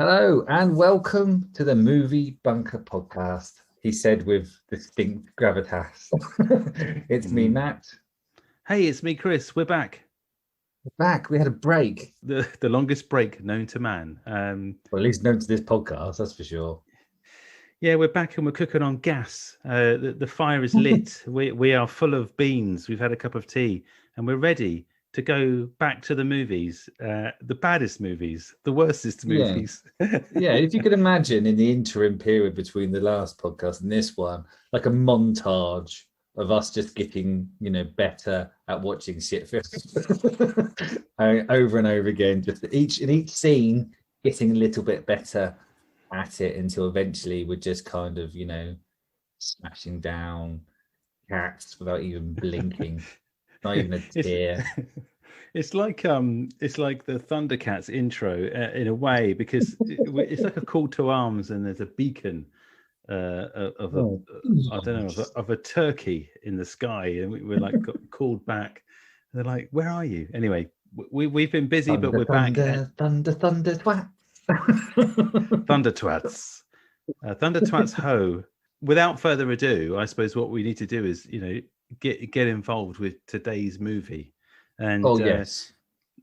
Hello and welcome to the Movie Bunker podcast, he said with distinct gravitas. It's me, Matt. Hey, it's me, Chris. We're back. We're back. We had a break. The longest break known to man. Well, at least known to this podcast, that's for sure. Yeah, we're back and we're cooking on gas. The fire is lit. We are full of beans. We've had a cup of tea and we're ready to go back to the movies, the baddest movies, the worstest movies. Yeah, if you could imagine in the interim period between the last podcast and this one, like a montage of us just getting, better at watching shit films over and over again, just in each scene, getting a little bit better at it until eventually we're just kind of, smashing down cats without even blinking. Not even a tear. It's like the Thundercats intro in a way, because it's like a call to arms, and there's a beacon of a turkey in the sky, and we're like got called back. And they're like, "Where are you?" Anyway, we've been busy, but we're back. Thunder twats. Thunder twats. Thunder twats ho. Without further ado, I suppose what we need to do is, get involved with today's movie. And yes,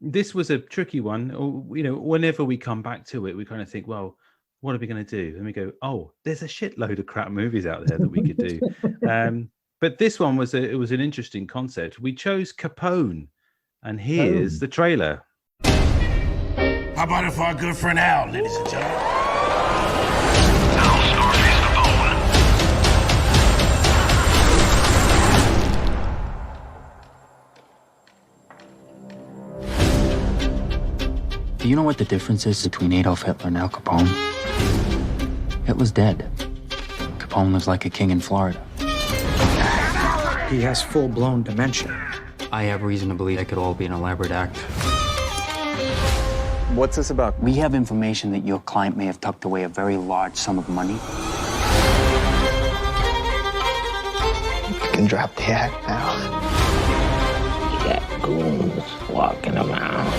this was a tricky one. Whenever we come back to it, we kind of think, well, what are we going to do? And we go, oh, there's a shitload of crap movies out there that we could do. But this one was an interesting concept. We chose Capone, and here's the trailer. How about it for our good friend Al, ladies and gentlemen? Do you know what the difference is between Adolf Hitler and Al Capone? Hitler's dead. Capone lives like a king in Florida. He has full-blown dementia. I have reason to believe it could all be an elaborate act. What's this about? We have information that your client may have tucked away a very large sum of money. You can drop the act now. You got goons walking around.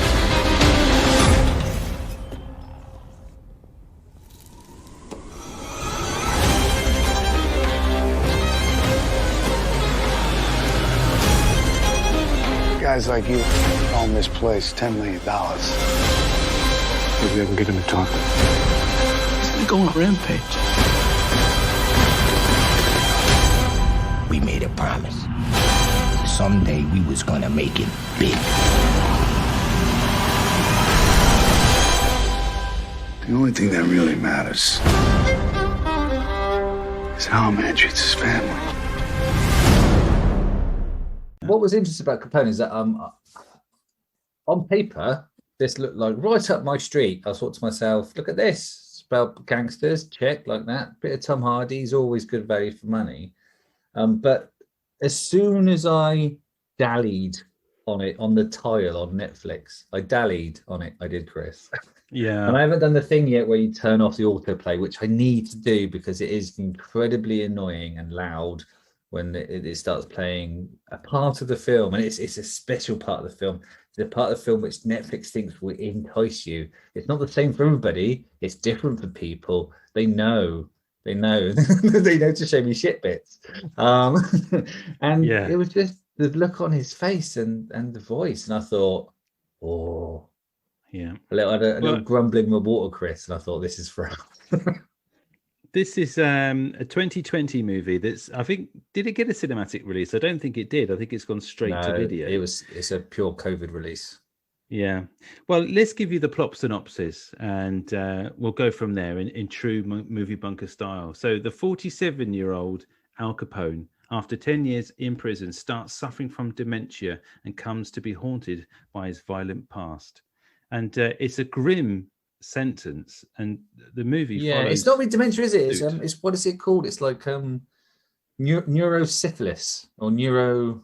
Guys like you own this place $10 million. Maybe I can get him to talk. He's gonna go on a rampage. We made a promise. Someday we was gonna make it big. The only thing that really matters is how a man treats his family. What was interesting about Capone is that on paper, this looked like right up my street. I thought to myself, look at this. Spelled gangsters, check, like that. Bit of Tom Hardy's, always good value for money. But as soon as I dallied on it, on the tile on Netflix, I dallied on it. I did, Chris. Yeah. And I haven't done the thing yet where you turn off the autoplay, which I need to do because it is incredibly annoying and loud when it starts playing a part of the film, and it's a special part of the film. It's a part of the film which Netflix thinks will entice you. It's not the same for everybody. It's different for people. They know they know to show me shit bits. And it was just the look on his face and the voice, and I thought, a little grumbling in my water, Chris, and I thought, this is for us. This is a 2020 movie that's, I think, did it get a cinematic release? I don't think it did. I think it's gone straight to video. It's a pure COVID release. Yeah. Well, let's give you the plot synopsis, and we'll go from there in true movie bunker style. So the 47-year-old Al Capone, after 10 years in prison, starts suffering from dementia and comes to be haunted by his violent past. And it's a grim sentence, and the movie follows. It's not really dementia, is it? It's what is it called? It's like neurosyphilis or neurosyphilis.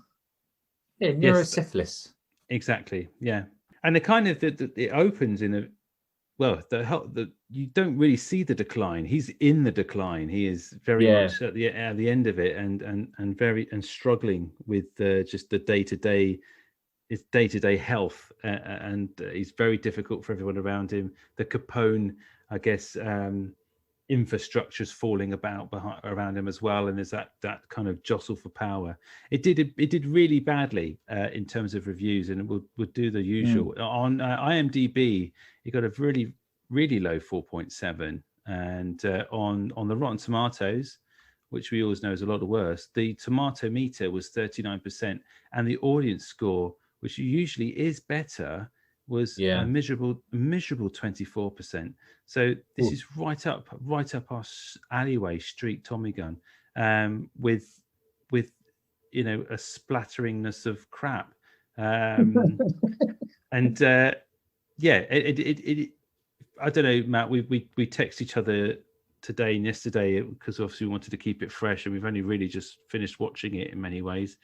Yes, exactly. Yeah. And the kind of it opens in a you don't really see the decline. He's in the decline. He is very much at the end of it, and struggling with just the day-to-day health, and he's very difficult for everyone around him. The Capone I guess, infrastructure's falling about around him as well, and there's that kind of jostle for power. It did really badly in terms of reviews, and it would do the usual. On IMDb, it got a really, really low 4.7, and on the Rotten Tomatoes, which we always know is a lot worse, the tomato meter was 39%, and the audience score, which usually is better, was a miserable 24%. So this is right up our alleyway street Tommy gun, with a splatteringness of crap, and it I don't know, Matt. We text each other today and yesterday because obviously we wanted to keep it fresh, and we've only really just finished watching it in many ways.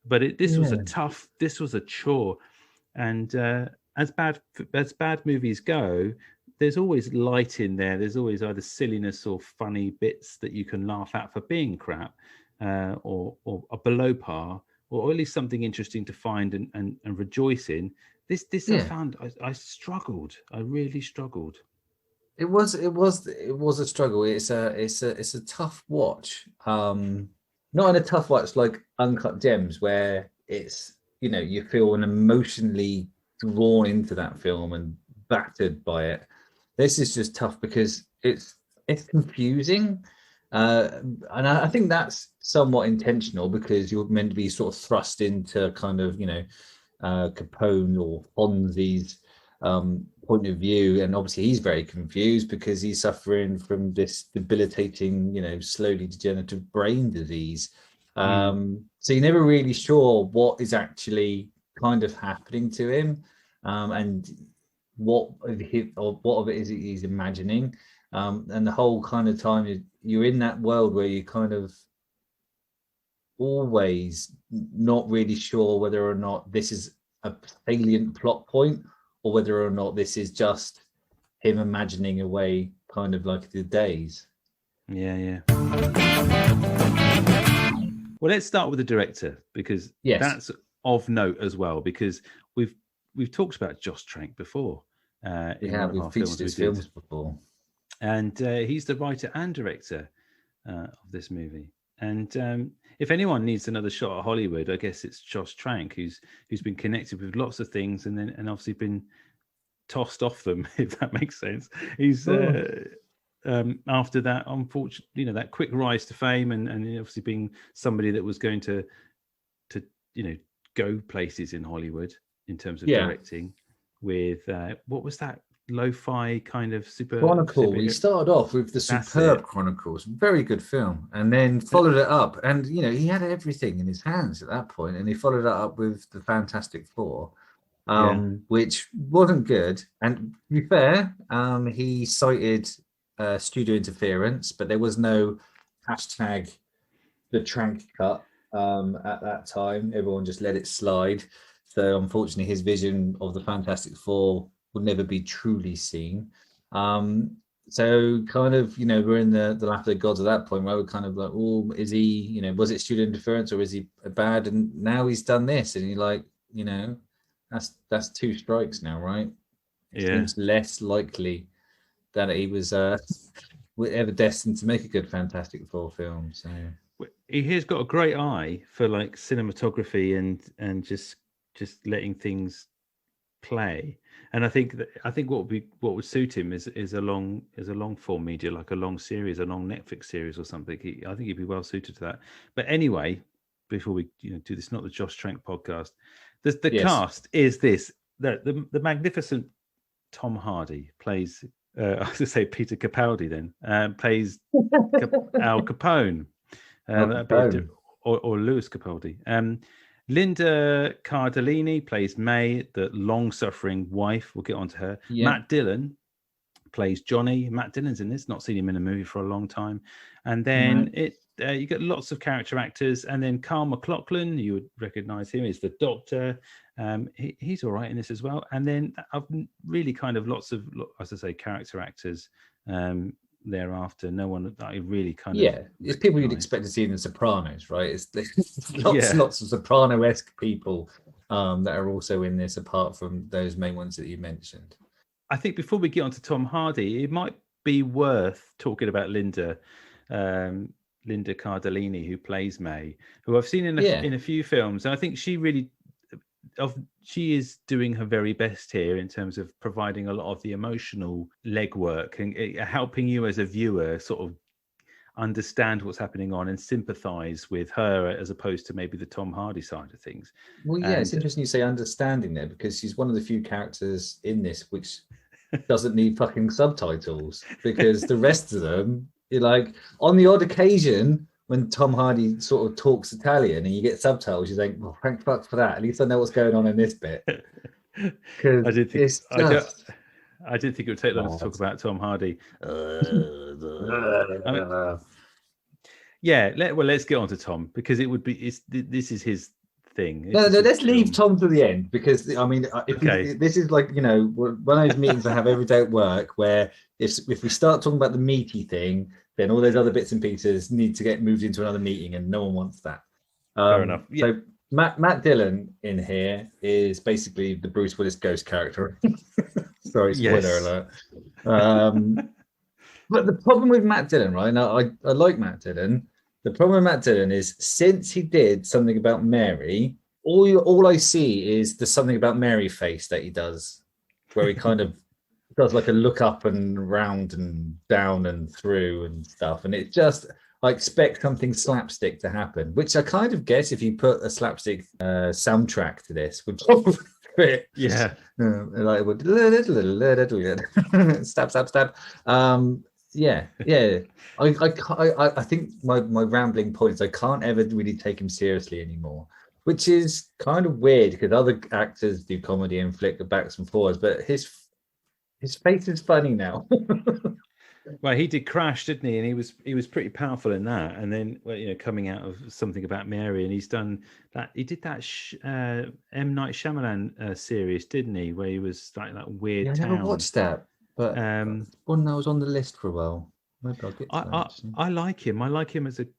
But this was a chore, and as bad movies go, there's always light in there. There's always either silliness or funny bits that you can laugh at for being crap, or below par, or at least something interesting to find and rejoice in. This I found I struggled. I really struggled. It was a struggle. It's a tough watch. Not in a tough watch like Uncut Gems, where it's, you feel an emotionally drawn into that film and battered by it. This is just tough because it's confusing, and I think that's somewhat intentional, because you're meant to be sort of thrust into kind of Capone or Fonzie's point of view, and obviously he's very confused because he's suffering from this debilitating, slowly degenerative brain disease. So you're never really sure what is actually kind of happening to him, and what of it is he's imagining, and the whole kind of time you're in that world where you kind of always not really sure whether or not this is a salient plot point, or whether or not this is just him imagining away kind of like the days. Yeah. Well, let's start with the director, because that's of note as well, because we've talked about Josh Trank before. We've featured his films before. And he's the writer and director of this movie. And if anyone needs another shot at Hollywood, I guess it's Josh Trank, who's been connected with lots of things and obviously been tossed off them, if that makes sense. He's after that, unfortunately, that quick rise to fame, and obviously being somebody that was going to go places in Hollywood in terms of directing with what was that lo-fi kind of Chronicle. He started off with the superb Chronicles, very good film, and then followed it up, and he had everything in his hands at that point, and he followed it up with the Fantastic Four, which wasn't good. And to be fair, he cited studio interference, but there was no hashtag the Trank cut at that time. Everyone just let it slide. So unfortunately, his vision of the Fantastic Four would never be truly seen. So kind of, we're in the lap of the gods at that point, where we're kind of like, oh, is he, was it studio interference, or is he bad? And now he's done this, and you're like, that's two strikes now, right? It seems less likely that he was ever destined to make a good Fantastic Four film. So he has got a great eye for like cinematography and just letting things play. And I think what would suit him is a long form media, like a long series, a long Netflix series or something. I think he'd be well suited to that. But anyway, before we do this, not the Josh Trank podcast, the cast is this: the magnificent Tom Hardy plays. I was going to say Peter Capaldi then plays Al Capone, or Louis Capaldi. Linda Cardellini plays May, the long-suffering wife. We'll get onto her. Yeah. Matt Dillon plays Johnny. Matt Dillon's in this. Not seen him in a movie for a long time. And then you get lots of character actors. And then Carl McLaughlin, you would recognise him, is the Doctor. He's all right in this as well. And then I've really kind of lots of, as I say, character actors thereafter. No one that I really kind of it's people you'd expect to see in The Sopranos, right? It's lots of Soprano-esque people that are also in this, apart from those main ones that you mentioned. I think before we get on to Tom Hardy, it might be worth talking about Linda Cardellini, who plays May, who I've seen in a few films, and I think she is doing her very best here in terms of providing a lot of the emotional legwork and helping you as a viewer sort of understand what's happening on and sympathize with her, as opposed to maybe the Tom Hardy side of things. Well, yeah, it's interesting you say understanding there, because she's one of the few characters in this which doesn't need fucking subtitles, because the rest of them, you're like, on the odd occasion when Tom Hardy sort of talks Italian and you get subtitles, you think, well, thank fuck for that. At least I know what's going on in this bit. I did think it would take long to talk about Tom Hardy. Let's get on to Tom, because this is his thing. Let's leave Tom to the end, because I mean, this is like, you know, one of those meetings I have every day at work, where if we start talking about the meaty thing, then all those other bits and pieces need to get moved into another meeting, and no one wants that. Fair enough. Yeah. So Matt Dillon in here is basically the Bruce Willis ghost character. Sorry, spoiler alert. But the problem with Matt Dillon, right? Now, I like Matt Dillon. The problem with Matt Dillon is, since he did Something About Mary, all I see is the Something About Mary face that he does, where he kind of does like a look up and round and down and through and stuff. And it just, I expect something slapstick to happen, which I kind of guess if you put a slapstick soundtrack to this would probably fit. Yeah. Like it would stab. Yeah. I think my rambling point is I can't ever really take him seriously anymore, which is kind of weird, because other actors do comedy and flick the backs and forwards, but his face is funny now. Well, he did Crash, didn't he? And he was pretty powerful in that. And then, well, you know, coming out of Something About Mary, and he's done that. He did that M. Night Shyamalan series, didn't he? Where he was like that weird. Yeah, I never watched that, but one that was on the list for a while. Maybe I'll get to that. I like him. I like him as an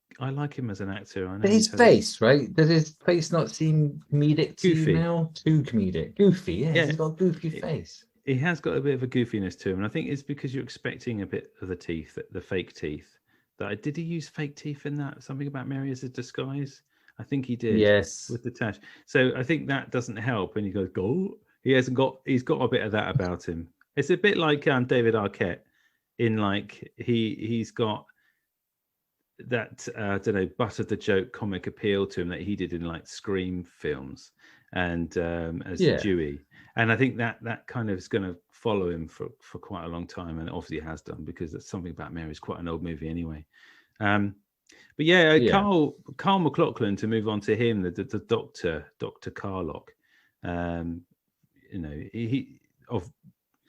actor. I know but his face, right? Does his face not seem comedic to you now? Too comedic, goofy. Yeah, he's got a goofy face. He has got a bit of a goofiness to him, and I think it's because you're expecting a bit of the teeth, the fake teeth. Did he use fake teeth in that Something About Mary as a disguise? I think he did. Yes, with the tash. So I think that doesn't help. And you go, he's got a bit of that about him. It's a bit like David Arquette, in like he's got that I don't know, butter the joke comic appeal to him that he did in like Scream films and as Dewey. And I think that kind of is going to follow him for quite a long time, and obviously has done, because that's Something About Mary is quite an old movie anyway. But Carl McLachlan, to move on to him, the Dr. Carlock, you know, he of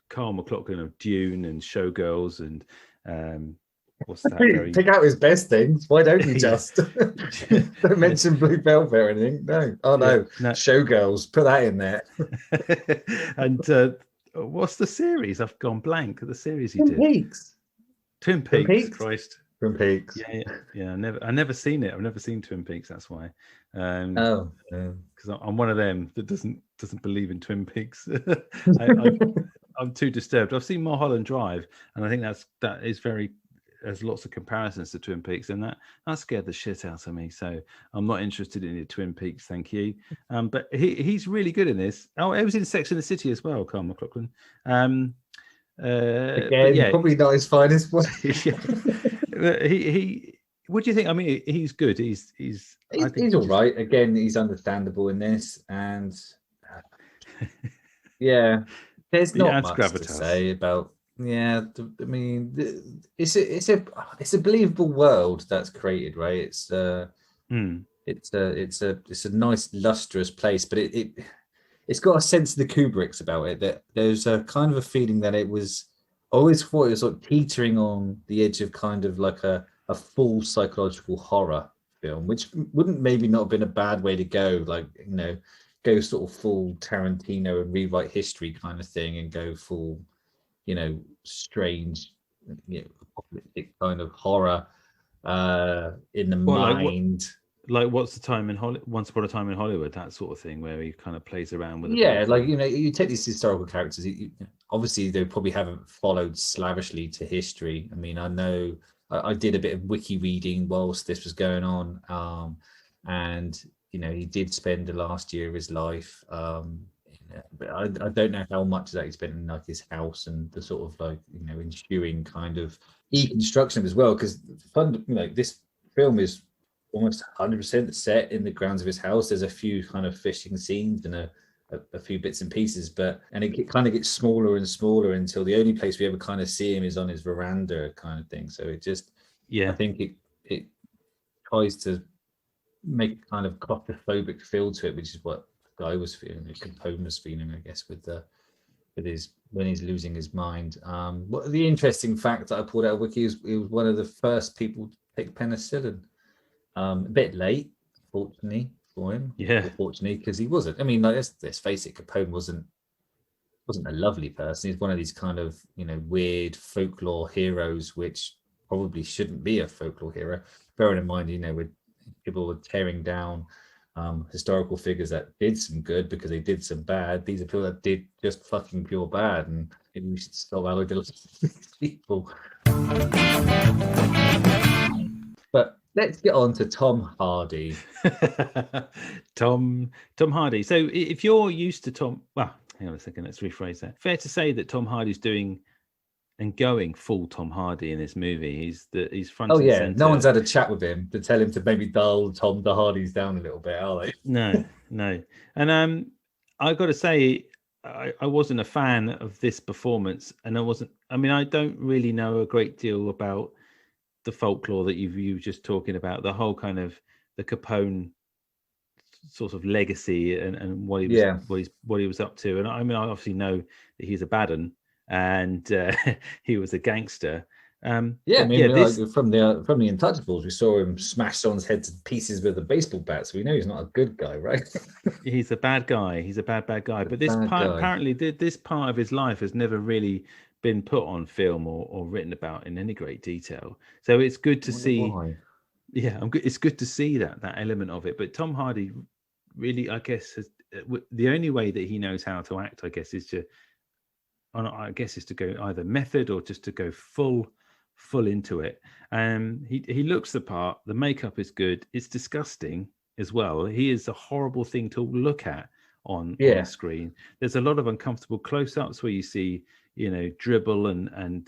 Carl McLachlan of Dune and Showgirls and what's that? Pick out his best things. Why don't you just don't mention Blue Velvet or anything? No. Oh no. Showgirls. Put that in there. And what's the series? I've gone blank. The series he did. Twin Peaks. Christ. Twin Peaks. Yeah. I never seen it. I've never seen Twin Peaks. That's why. Because I'm one of them that doesn't believe in Twin Peaks. I'm too disturbed. I've seen Mulholland Drive, and I think that is very. There's lots of comparisons to Twin Peaks, and that scared the shit out of me. So I'm not interested in the Twin Peaks, thank you. But he's really good in this. Oh, he was in Sex and the City as well, Carl McLachlan. Again, probably not his finest one. He. What do you think? I mean, he's good. He's all right. Again, he's understandable in this, and there's not much to say about. Yeah, I mean, it's a believable world that's created, right? It's a nice lustrous place, but it's got a sense of the Kubricks about it. That there's a kind of a feeling that I always thought it was sort of teetering on the edge of kind of like a full psychological horror film, which wouldn't maybe not have been a bad way to go. Like, you know, go sort of full Tarantino and rewrite history kind of thing, and go full, you know, strange, you know, apocalyptic kind of horror in the mind. like Once Upon a Time in Hollywood, that sort of thing, where he kind of plays around with. Yeah, like you take these historical characters. Obviously, they probably haven't followed slavishly to history. I mean, I know I did a bit of wiki reading whilst this was going on, and he did spend the last year of his life. But I don't know how much of that he spent in like his house and the sort of like ensuing kind of reconstruction as well. Because this film is almost 100% set in the grounds of his house. There's a few kind of fishing scenes and a few bits and pieces, and it kind of gets smaller and smaller until the only place we ever kind of see him is on his veranda kind of thing. So it just, I think it tries to make kind of claustrophobic feel to it, which is what the guy was feeling, Capone was feeling, I guess, with his when he's losing his mind. What the interesting fact that I pulled out of Wiki is he was one of the first people to take penicillin. A bit late, fortunately for him. Yeah, fortunately, because he wasn't. I mean, like, let's face it, Capone wasn't a lovely person. He's one of these kind of weird folklore heroes, which probably shouldn't be a folklore hero. Bearing in mind, with people were tearing down historical figures that did some good because they did some bad. These are people that did just fucking pure bad, and maybe we should stop allocating people. But let's get on to Tom Hardy. Tom Hardy. So if you're used to Tom, well, hang on a second, let's rephrase that. Fair to say that Tom Hardy's doing and going full Tom Hardy in this movie. He's front. Oh and center. No one's had a chat with him to tell him to maybe dull Tom the Hardys down a little bit, are they? No. And I got to say, I wasn't a fan of this performance, and I don't really know a great deal about the folklore that you were just talking about, the whole kind of the Capone sort of legacy and what he was up to. And I mean, I obviously know that he's a bad un and he was a gangster. From the Untouchables, we saw him smash someone's head to pieces with a baseball bat, so we know he's not a good guy, right? He's a bad guy. He's a bad guy. But apparently this part of his life has never really been put on film or written about in any great detail. So it's good to see. Why. Yeah, it's good to see that element of it. But Tom Hardy really, I guess, the only way that he knows how to act, I guess, is to go either method or just to go full into it. He looks the part. The makeup is good. It's disgusting as well. He is a horrible thing to look at on screen. There's a lot of uncomfortable close-ups where you see dribble and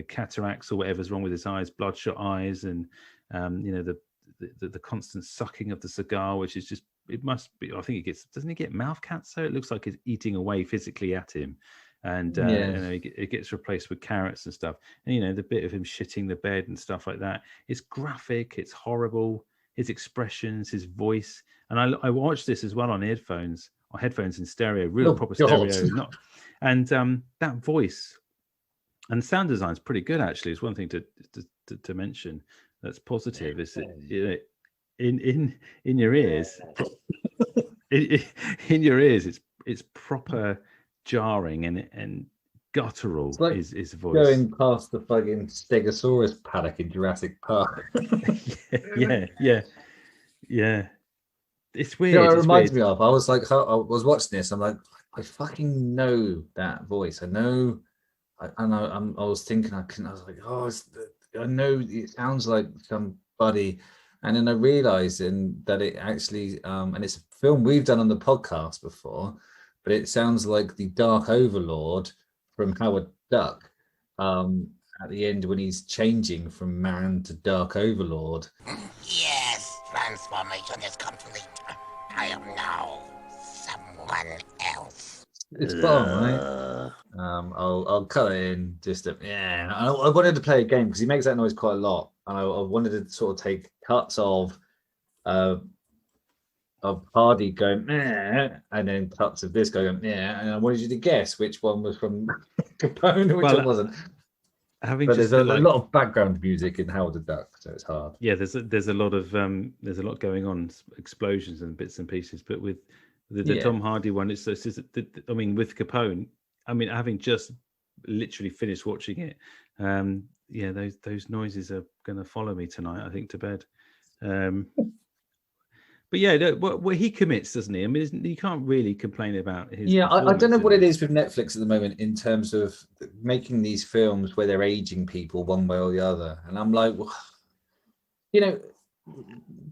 cataracts or whatever's wrong with his eyes, bloodshot eyes, and the constant sucking of the cigar, which is just, it must be, I think doesn't he get mouth cancer? It looks like he's eating away physically at him. And it gets replaced with carrots and stuff. And the bit of him shitting the bed and stuff like that. It's graphic. It's horrible. His expressions, his voice. And I watched this as well on headphones in stereo, proper stereo. And that voice and sound design is pretty good. Actually, it's one thing to mention that's positive. Is in your ears, in your ears, it's proper jarring and guttural. It's like his voice going past the fucking Stegosaurus paddock in Jurassic Park. yeah. It's weird. It reminds me of. I was like, I was watching this. I'm like, I fucking know that voice. I know. I was thinking. I was like, I know it sounds like somebody. And then I realized that it actually, and it's a film we've done on the podcast before, but it sounds like the Dark Overlord from Howard Duck at the end when he's changing from man to Dark Overlord. Yes, transformation is complete. I am now someone else. It's fun, right? I'll cut it in. I wanted to play a game because he makes that noise quite a lot, and I wanted to sort of take cuts of Hardy going meh, and then cuts of this going yeah, and I wanted you to guess which one was from Capone and which one wasn't. There's a lot of background music in Howard the Duck, so it's hard. Yeah, there's a lot going on, explosions and bits and pieces. But with the Tom Hardy one, with Capone, having just literally finished watching it, those noises are going to follow me tonight, I think, to bed. But yeah, what he commits, doesn't he? I mean, you can't really complain about his. Yeah, I don't know performance what in it is with Netflix at the moment in terms of making these films where they're aging people one way or the other. And I'm like, well, you know,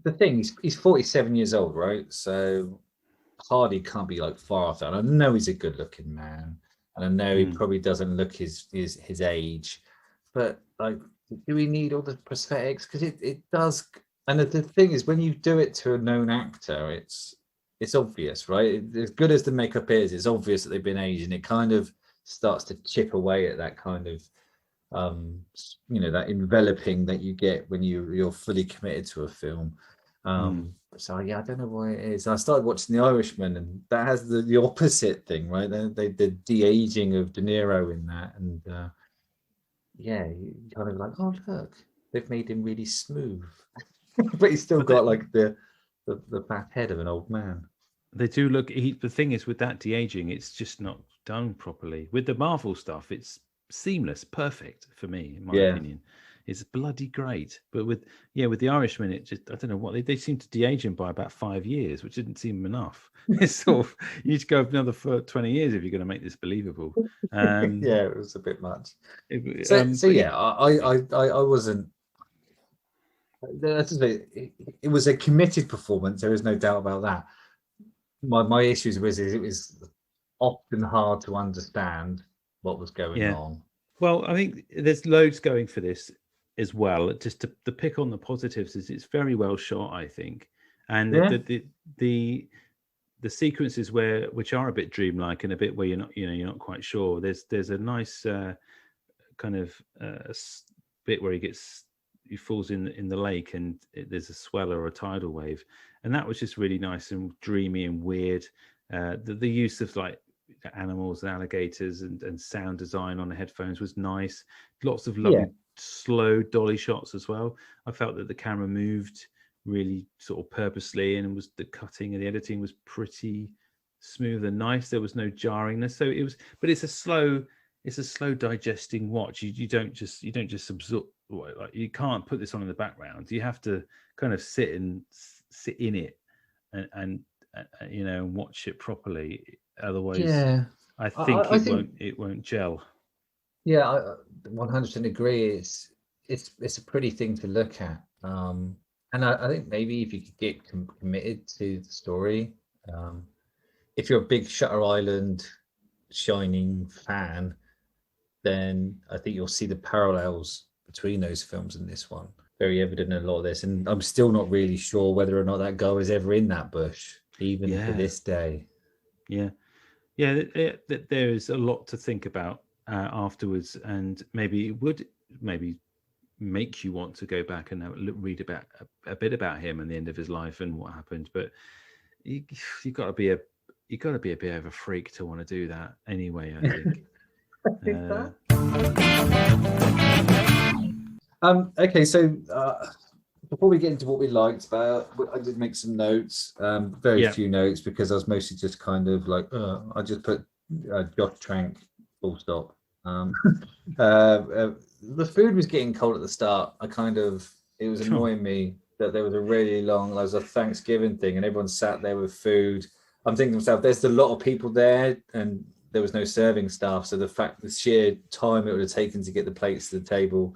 the thing he's 47 years old, right? So Hardy can't be like far off that. And I know he's a good-looking man, and I know he probably doesn't look his age, but like, do we need all the prosthetics? Because it does. And the thing is, when you do it to a known actor, it's obvious, right? As good as the makeup is, it's obvious that they've been aged, and it kind of starts to chip away at that kind of that enveloping that you get when you're fully committed to a film. So yeah, I don't know why it is. I started watching The Irishman, and that has the opposite thing, right? They did de-aging of De Niro in that, and yeah, you kind of like, oh look, they've made him really smooth, but he's still got like the fat head of an old man. They do look. The thing is, with that de-aging, it's just not done properly. With the Marvel stuff, it's seamless, perfect for me, in my opinion. It's bloody great. But with the Irishman, it just, I don't know what they seem to de-age him by about 5 years, which didn't seem enough. It's sort of, you need to go another 20 years if you're going to make this believable. Yeah, it was a bit much. I wasn't. It was a committed performance. There is no doubt about that. My issues was it was often hard to understand what was going on. Well, I think there's loads going for this as well. Just to pick on the positives is it's very well shot, I think, and the sequences which are a bit dreamlike and a bit where you're not quite sure. There's a nice kind of bit where he falls in the lake, and there's a swell or a tidal wave, and that was just really nice and dreamy and weird. The use of like animals and alligators and sound design on the headphones was nice. Lots of lovely slow dolly shots as well. I felt that the camera moved really sort of purposely, and the cutting and the editing was pretty smooth and nice. There was no jarringness, so it was. But it's a slow digesting watch. You don't just absorb. Like, you can't put this on in the background. You have to kind of sit in it and watch it properly. Otherwise, I think it won't gel. Yeah, I 100% agree. It's a pretty thing to look at, and I think maybe if you could get committed to the story, if you're a big Shutter Island Shining fan, then I think you'll see the parallels between those films and this one. Very evident in a lot of this, and I'm still not really sure whether or not that guy was ever in that bush, even to this day. Yeah, there is a lot to think about afterwards, and maybe it would make you want to go back and read about a bit about him and the end of his life and what happened. But you got to be a bit of a freak to want to do that anyway, I think. Okay, so before we get into what we liked about, I did make some notes, very few notes, because I was mostly just kind of like, I just put Josh Trank, full stop. The food was getting cold at the start. It was annoying me that there was a really long, there was a Thanksgiving thing, and everyone sat there with food. I'm thinking to myself, there's a lot of people there, and there was no serving staff. So the sheer time it would have taken to get the plates to the table,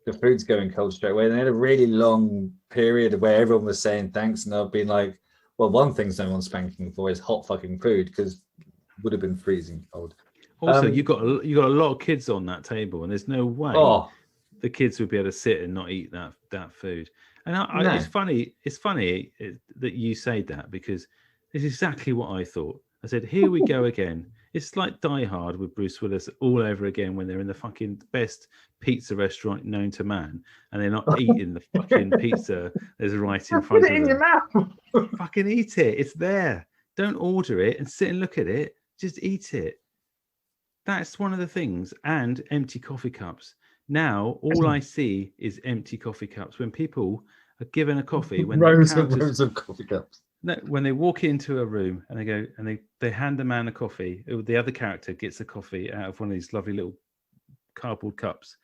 the food's going cold straight away. And they had a really long period where everyone was saying thanks, and I've been like, well, one thing no one's thanking for is hot fucking food, because it would have been freezing cold. Also, you got a lot of kids on that table, and there's no way the kids would be able to sit and not eat that food. And it's funny that you say that, because it's exactly what I thought. I said, here we go again. It's like Die Hard with Bruce Willis all over again, when they're in the fucking best pizza restaurant known to man, and they're not eating the fucking pizza that's right in front of them. Put it in your mouth. Fucking eat it. It's there. Don't order it and sit and look at it. Just eat it. That's one of the things. And empty coffee cups. Now, all I see is empty coffee cups. When people are given a coffee, when rows of coffee cups. No, when they walk into a room and they go and they hand the man a coffee, the other character gets a coffee out of one of these lovely little cardboard cups,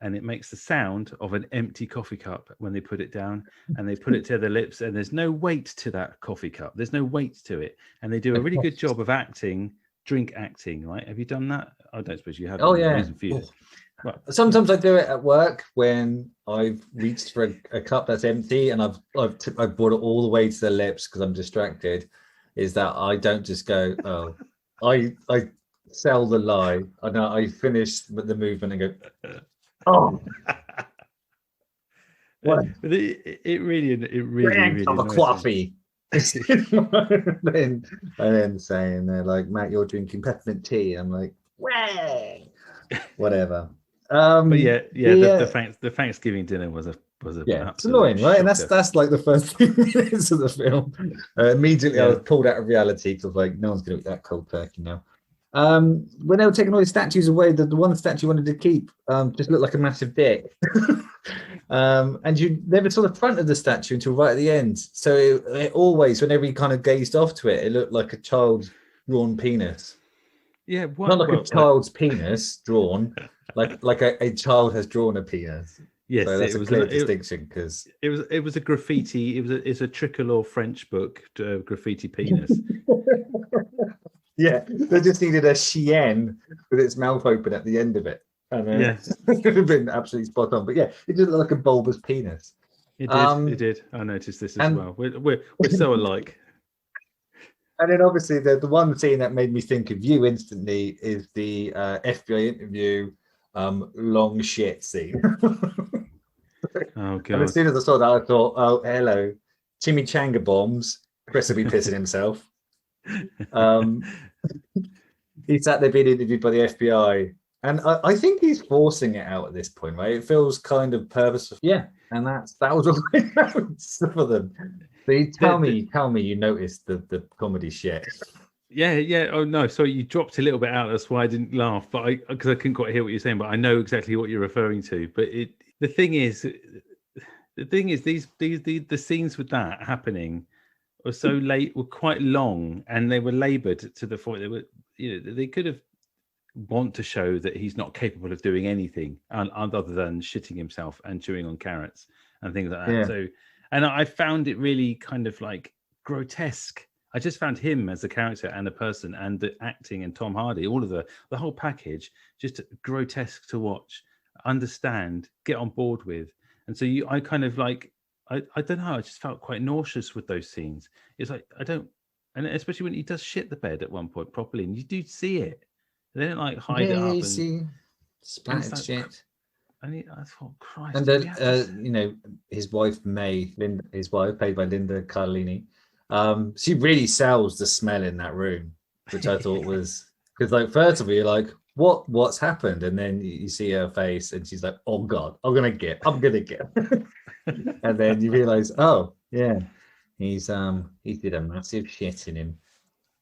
and it makes the sound of an empty coffee cup when they put it down, and they put it to their lips, and there's no weight to that coffee cup. There's no weight to it, and they do a really good job of drink acting, right? Have you done that? I don't suppose you have. Oh yeah. Well, sometimes I do it at work when I've reached for a cup that's empty and I've brought it all the way to the lips because I'm distracted. Is that I don't just go, oh, I sell the lie. I finish the movement and go, oh. What? It really I'm a coffee. and then saying they're like, Matt, you're drinking peppermint tea. I'm like, way, whatever. But the Thanksgiving dinner was a it's annoying, right? And that's like the first 2 minutes of the film. Immediately, I was pulled out of reality because like no one's going to eat that cold turkey now. When they were taking all the statues away, the one statue you wanted to keep just looked like a massive dick. And you never saw the front of the statue until right at the end. So it always, whenever you kind of gazed off to it, it looked like a child's drawn penis. Yeah, not like a child's penis drawn, like a child has drawn a penis. Yes, so that's a clear distinction because it was a graffiti. It's a tricolor French book, graffiti penis. Yeah, they just needed a chien with its mouth open at the end of it. And it would have been absolutely spot on. But yeah, it did look like a bulbous penis. It did. It did. I noticed this as well. We're so alike. And then obviously the one scene that made me think of you instantly is the FBI interview long shit scene. Oh god! And as soon as I saw that, I thought, oh hello, chimichanga bombs. Chris will be pissing himself. He sat there being interviewed by the FBI, and I think he's forcing it out at this point, right? It feels kind of purposeful. Yeah, and that was all I noticed for them. So you tell me you noticed the comedy shit. Yeah. Oh no, sorry, you dropped a little bit out. That's why I didn't laugh, but because I couldn't quite hear what you're saying. But I know exactly what you're referring to. But the thing is, the scenes with that happening were so late, were quite long, and they were laboured to the point they were. They could have want to show that he's not capable of doing anything other than shitting himself and chewing on carrots and things like that. Yeah. So, and I found it really kind of like grotesque. I just found him as a character and a person, and the acting and Tom Hardy, all of the whole package, just grotesque to watch, understand, get on board with. And so I kind of like, I don't know, I just felt quite nauseous with those scenes. It's like, and especially when he does shit the bed at one point properly, and you do see it. They don't like hide it up. You see splattered shit. I thought, Christ. And then, his wife May, his wife played by Linda Cardellini, she really sells the smell in that room, which I thought was because, like, first of all, you're like, what's happened, and then you see her face, and she's like, oh god, I'm gonna get, and then you realize, oh yeah, he did a massive shit in him,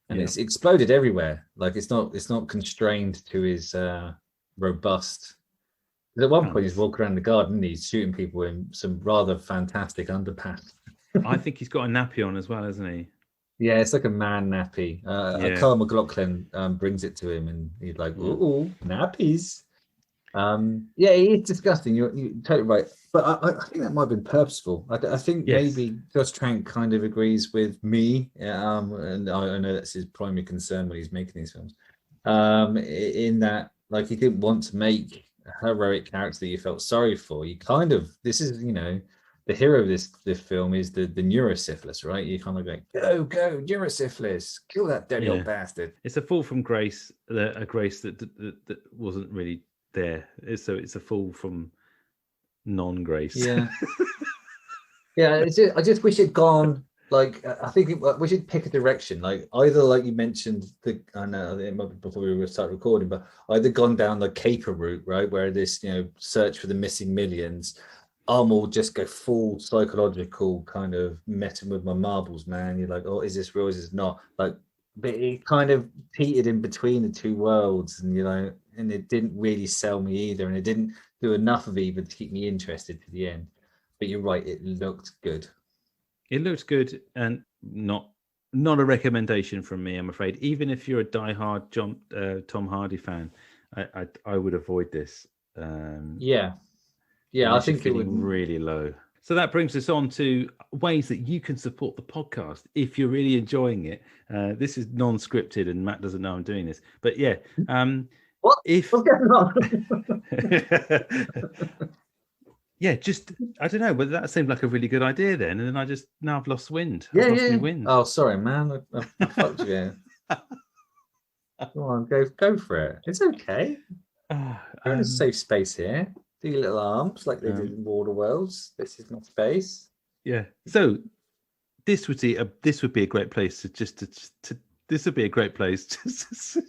and it's exploded everywhere. Like it's not constrained to his robust. At one point, he's walking around the garden and he's shooting people in some rather fantastic underpants. I think he's got a nappy on as well, hasn't he? Yeah, it's like a man nappy. Carl McLaughlin brings it to him, and he's like, "Ooh, nappies." Yeah, it's disgusting. You're totally right, but I think that might have been purposeful. I think maybe Josh Trank kind of agrees with me, and I know that's his primary concern when he's making these films. In that, like, he didn't want to make a heroic character that you felt sorry for. You kind of, this is, the hero of this film is the neurosyphilis, right? You kind of like, go neurosyphilis, kill that dirty old bastard. It's a fall from grace, a grace that wasn't really there. So it's a fall from non-grace. Yeah. Yeah, I just wish it'd gone, like, I think we should pick a direction, like either, like you mentioned, I know it might be before we start recording, but either gone down the caper route, right, where this, search for the missing millions, will just go full psychological kind of messing with my marbles, man. You're like, oh, is this real? Is this not? Like, but it kind of teetered in between the two worlds, and and it didn't really sell me either, and it didn't do enough of either to keep me interested to the end. But you're right, it looked good. It looks good, and not a recommendation from me, I'm afraid. Even if you're a diehard Tom Hardy fan, I would avoid this. Yeah, I unless think you're it would. feeling really low. So that brings us on to ways that you can support the podcast if you're really enjoying it. This is non-scripted, and Matt doesn't know I'm doing this. But yeah, What's going on? Yeah, just I don't know whether that seemed like a really good idea then, and then I've lost wind. Yeah, I've lost yeah. my wind. Oh, sorry, man. I fucked you. Come on, go for it. It's okay. You're in a safe space here. Do your little arms like they did in Water Worlds. This is my space. Yeah. So this would be a great place to this would be a great place to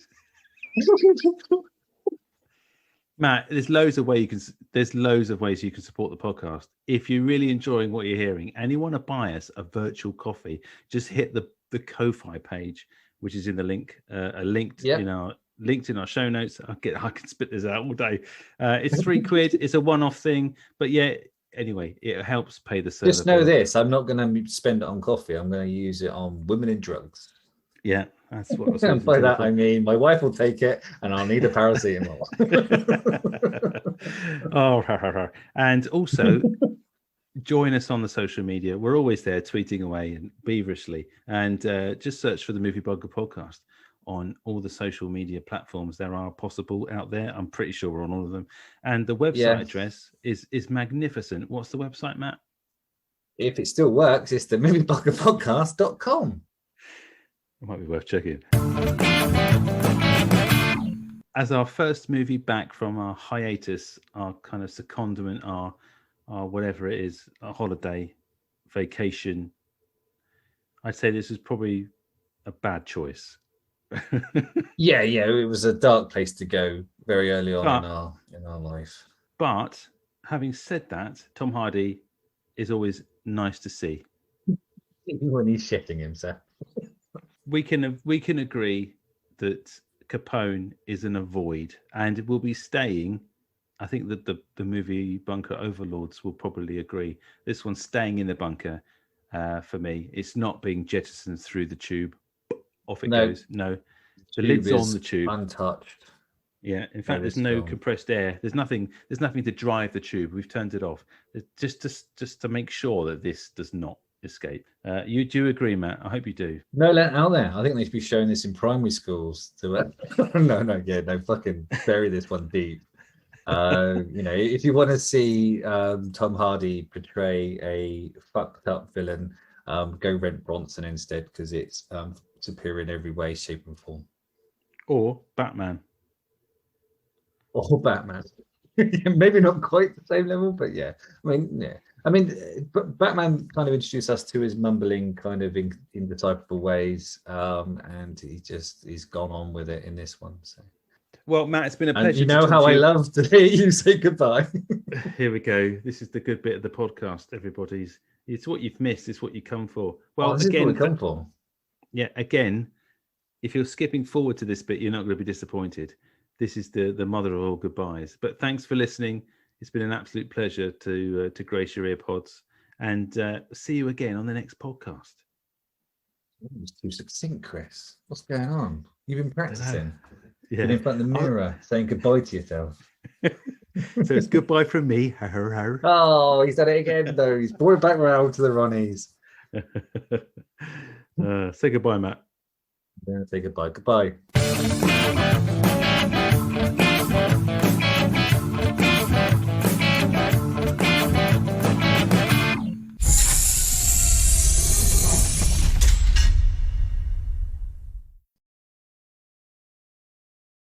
Matt, there's loads of ways you can support the podcast. If you're really enjoying what you're hearing and you want to buy us a virtual coffee, just hit the Ko-fi page, which is in the link, linked in our show notes. I can spit this out all day. It's £3. It's a one-off thing, but yeah. Anyway, it helps pay the server. Just know this: I'm not going to spend it on coffee. I'm going to use it on women in drugs. Yeah, that's what I was and by that I mean my wife will take it, and I'll need a paracetamol. And also join us on the social media. We're always there, tweeting away and beaverishly. And just search for the Movie Bunker Podcast on all the social media platforms there are possible out there. I'm pretty sure we're on all of them. And the website address is magnificent. What's the website, Matt? If it still works, it's the moviebunkerpodcast.com. It might be worth checking. As our first movie back from our hiatus, our kind of secondment, our whatever it is, our holiday, vacation, I'd say this is probably a bad choice. yeah, it was a dark place to go very early on in our life. But having said that, Tom Hardy is always nice to see when he's shitting himself. We can agree that Capone is an avoid, and will be staying. I think that the movie Bunker Overlords will probably agree. This one's staying in the bunker for me. It's not being jettisoned through the tube. Off it goes. No, the lid's on the tube, untouched. Yeah, in fact, there's no compressed air. There's nothing to drive the tube. We've turned it off just to make sure that this does not escape. You do agree, Matt? I hope you do. No, let out there. I think they should be showing this in primary schools. No, fucking bury this one deep. If you want to see Tom Hardy portray a fucked up villain, go rent Bronson instead, because it's superior in every way, shape, and form. Or Batman. Maybe not quite the same level, but yeah. Batman kind of introduced us to his mumbling, kind of indecipherable ways, and he's gone on with it in this one. So, well, Matt, it's been a pleasure. And you know how I love to hear you say goodbye. Here we go. This is the good bit of the podcast. It's what you've missed. It's what you come for. Well, this again, is what we come for. Yeah. Again, if you're skipping forward to this bit, you're not going to be disappointed. This is the mother of all goodbyes. But thanks for listening. It's been an absolute pleasure to grace your earpods, and see you again on the next podcast. It was too succinct, Chris. What's going on? You've been practicing. Yeah. Been in front of the mirror saying goodbye to yourself. So it's goodbye from me. Oh, he's done it again, though. He's brought it back round to the Ronnies. Say goodbye, Matt. Yeah, say goodbye. Goodbye.